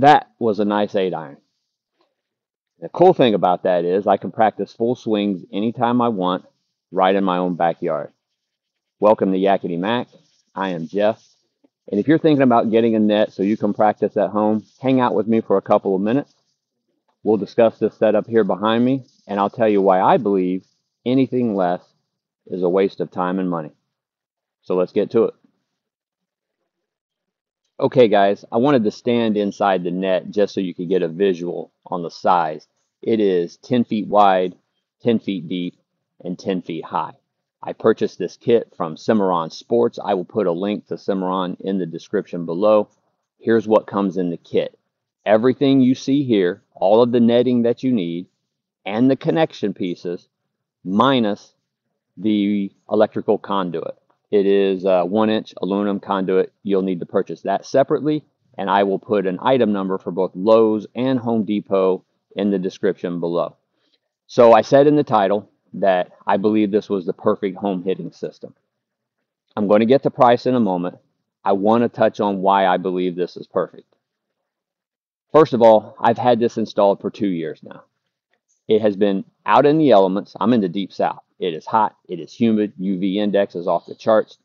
That was a nice 8 iron. The cool thing about that is I can practice full swings anytime I want, right in my own backyard. Welcome to Yakety Mac. I am Jeff. And if you're thinking about getting a net so you can practice at home, hang out with me for a couple of minutes. We'll discuss this setup here behind me, and I'll tell you why I believe anything less is a waste of time and money. So let's get to it. Okay, guys, I wanted to stand inside the net just so you could get a visual on the size. It is 10 feet wide, 10 feet deep, and 10 feet high. I purchased this kit from Cimarron Sports. I will put a link to Cimarron in the description below. Here's what comes in the kit. Everything you see here, all of the netting that you need, and the connection pieces, minus the electrical conduit. It is a 1-inch aluminum conduit. You'll need to purchase that separately, and I will put an item number for both Lowe's and Home Depot in the description below. So I said in the title that I believe this was the perfect home hitting system. I'm going to get to price in a moment. I want to touch on why I believe this is perfect. First of all, I've had this installed for 2 years now. It has been out in the elements. I'm in the deep south. It is hot. It is humid. UV index is off the charts.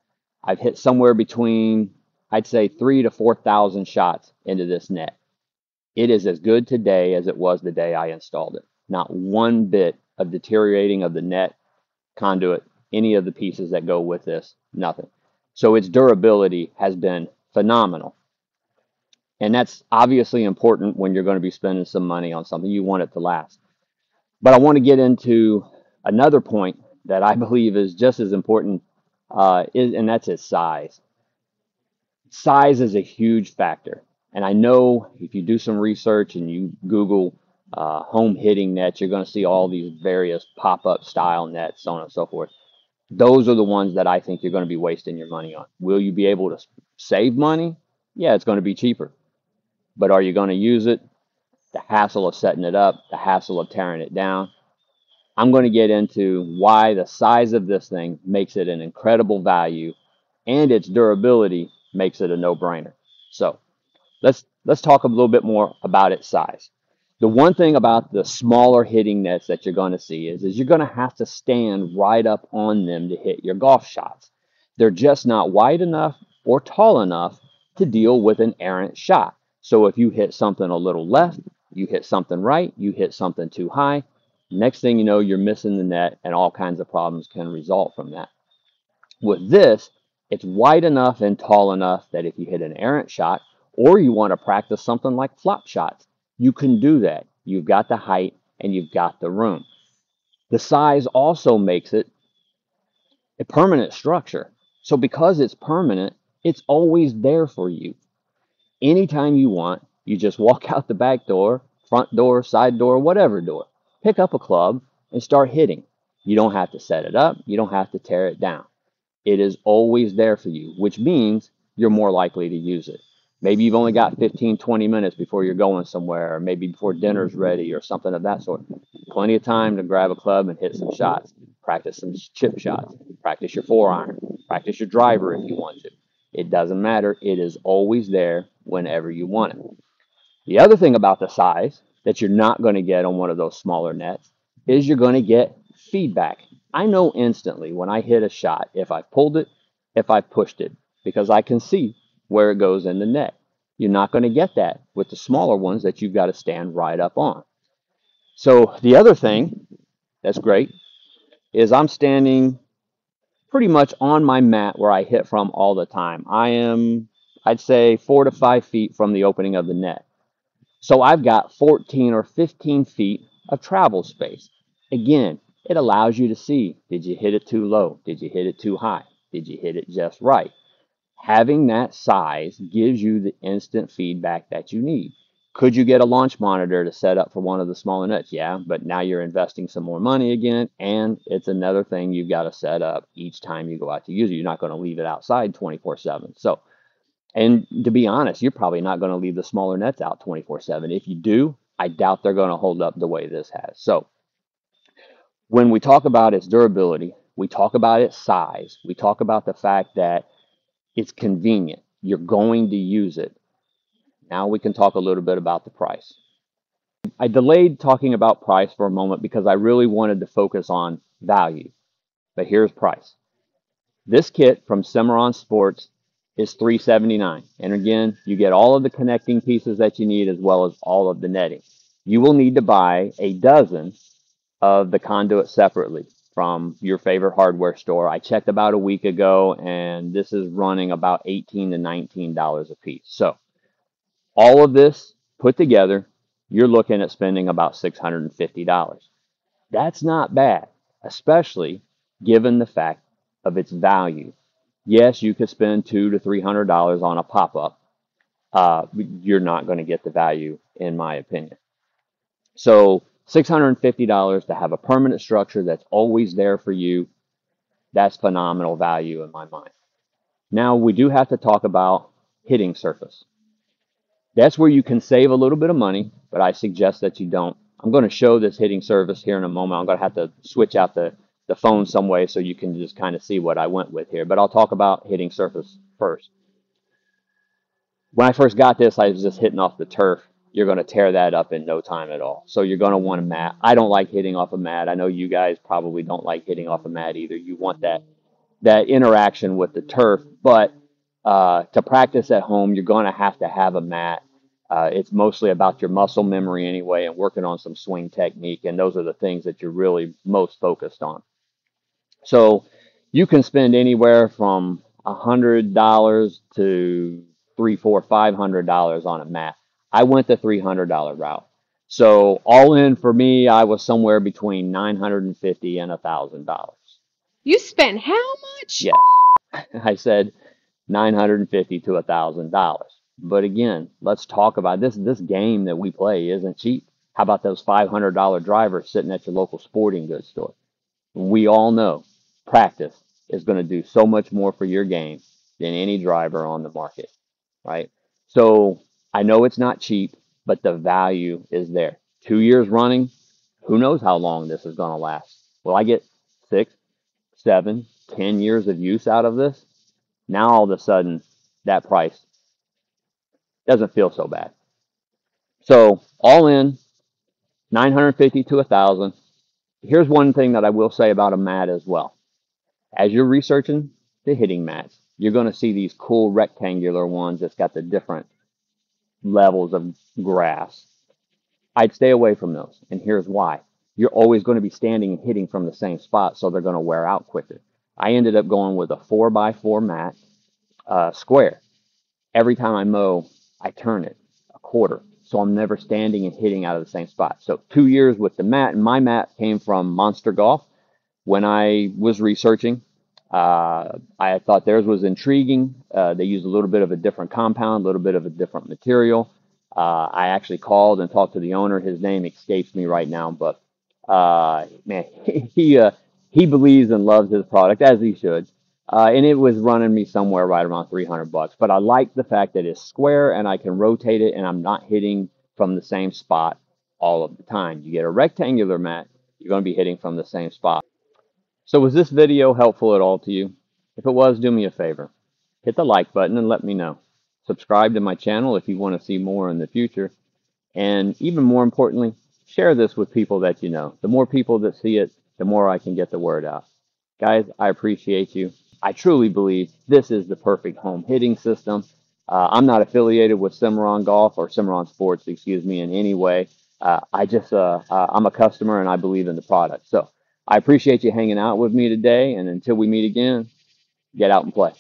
I've hit somewhere between, I'd say, 3,000 to 4,000 shots into this net. It is as good today as it was the day I installed it. Not one bit of deteriorating of the net, conduit, any of the pieces that go with this, nothing. So its durability has been phenomenal. And that's obviously important when you're going to be spending some money on something. You want it to last. But I want to get into another point that I believe is just as important, and that's its size. Size is a huge factor. And I know if you do some research and you Google home hitting nets, you're going to see all these various pop-up style nets, so on and so forth. Those are the ones that I think you're going to be wasting your money on. Will you be able to save money? Yeah, it's going to be cheaper. But are you going to use it? The hassle of setting it up, the hassle of tearing it down. I'm going to get into why the size of this thing makes it an incredible value and its durability makes it a no-brainer. So let's talk a little bit more about its size. The one thing about the smaller hitting nets that you're going to see is you're going to have to stand right up on them to hit your golf shots. They're just not wide enough or tall enough to deal with an errant shot. So if you hit something a little left, you hit something right, you hit something too high, next thing you know, you're missing the net and all kinds of problems can result from that. With this, it's wide enough and tall enough that if you hit an errant shot or you want to practice something like flop shots, you can do that. You've got the height and you've got the room. The size also makes it a permanent structure. So because it's permanent, it's always there for you. Anytime you want, you just walk out the back door, front door, side door, whatever door. Pick up a club and start hitting. You don't have to set it up. You don't have to tear it down. It is always there for you, which means you're more likely to use it. Maybe you've only got 15, 20 minutes before you're going somewhere, or maybe before dinner's ready or something of that sort. Plenty of time to grab a club and hit some shots. Practice some chip shots. Practice your 4-iron. Practice your driver if you want to. It doesn't matter. It is always there whenever you want it. The other thing about the size that you're not going to get on one of those smaller nets is you're going to get feedback. I know instantly when I hit a shot if I've pulled it, if I've pushed it, because I can see where it goes in the net. You're not going to get that with the smaller ones that you've got to stand right up on. So the other thing that's great is I'm standing pretty much on my mat where I hit from all the time. I am, I'd say, 4 to 5 feet from the opening of the net. So I've got 14 or 15 feet of travel space. Again, it allows you to see, did you hit it too low? Did you hit it too high? Did you hit it just right? Having that size gives you the instant feedback that you need. Could you get a launch monitor to set up for one of the smaller nets? Yeah, but now you're investing some more money again, and it's another thing you've got to set up each time you go out to use it. You're not going to leave it outside 24/7. So, and to be honest, you're probably not going to leave the smaller nets out 24/7. If you do, I doubt they're going to hold up the way this has. So when we talk about its durability, we talk about its size, we talk about the fact that it's convenient. You're going to use it. Now we can talk a little bit about the price. I delayed talking about price for a moment because I really wanted to focus on value, but here's price. This kit from Cimarron Sports is $379, and again, you get all of the connecting pieces that you need as well as all of the netting. You will need to buy a dozen of the conduit separately from your favorite hardware store. I checked about a week ago, and this is running about $18 to $19 a piece. So all of this put together, you're looking at spending about $650. That's not bad, especially given the fact of its value. Yes, you could spend $200 to $300 on a pop-up. You're not going to get the value, in my opinion. So $650 to have a permanent structure that's always there for you, that's phenomenal value in my mind. Now we do have to talk about hitting surface. That's where you can save a little bit of money, but I suggest that you don't. I'm going to show this hitting surface here in a moment. I'm going to have to switch out the phone some way so you can just kind of see what I went with here. But I'll talk about hitting surface first. When I first got this, I was just hitting off the turf. You're going to tear that up in no time at all. So you're going to want a mat. I don't like hitting off a mat. I know you guys probably don't like hitting off a mat either. You want that interaction with the turf. But to practice at home, you're going to have a mat. It's mostly about your muscle memory anyway and working on some swing technique. And those are the things that you're really most focused on. So you can spend anywhere from $100 to $300, $400, $500 on a mat. I went the $300 route. So all in for me, I was somewhere between $950 and $1,000. You spent how much? Yes, I said $950 to $1,000. But again, let's talk about this. This game that we play isn't cheap. How about those $500 drivers sitting at your local sporting goods store? We all know practice is going to do so much more for your game than any driver on the market, right? So I know it's not cheap, but the value is there. 2 years running, who knows how long this is going to last? Will I get 6, 7, 10 years of use out of this? Now all of a sudden, that price doesn't feel so bad. So all in, 950 to 1,000. Here's one thing that I will say about a mat as well. As you're researching the hitting mats, you're going to see these cool rectangular ones that's got the different levels of grass. I'd stay away from those, and here's why. You're always going to be standing and hitting from the same spot, so they're going to wear out quicker. I ended up going with a 4x4 mat, square. Every time I mow, I turn it a quarter, so I'm never standing and hitting out of the same spot. So 2 years with the mat, and my mat came from Monster Golf. When I was researching, I thought theirs was intriguing. They used a little bit of a different compound, a little bit of a different material. I actually called and talked to the owner. His name escapes me right now, but man, he believes and loves his product as he should. And it was running me somewhere right around $300. But I like the fact that it's square and I can rotate it, and I'm not hitting from the same spot all of the time. You get a rectangular mat, you're going to be hitting from the same spot. So was this video helpful at all to you? If it was, do me a favor. Hit the like button and let me know. Subscribe to my channel if you want to see more in the future. And even more importantly, share this with people that you know. The more people that see it, the more I can get the word out. Guys, I appreciate you. I truly believe this is the perfect home hitting system. I'm not affiliated with Cimarron Golf or Cimarron Sports, excuse me, in any way. I'm a customer and I believe in the product. So I appreciate you hanging out with me today. And until we meet again, get out and play.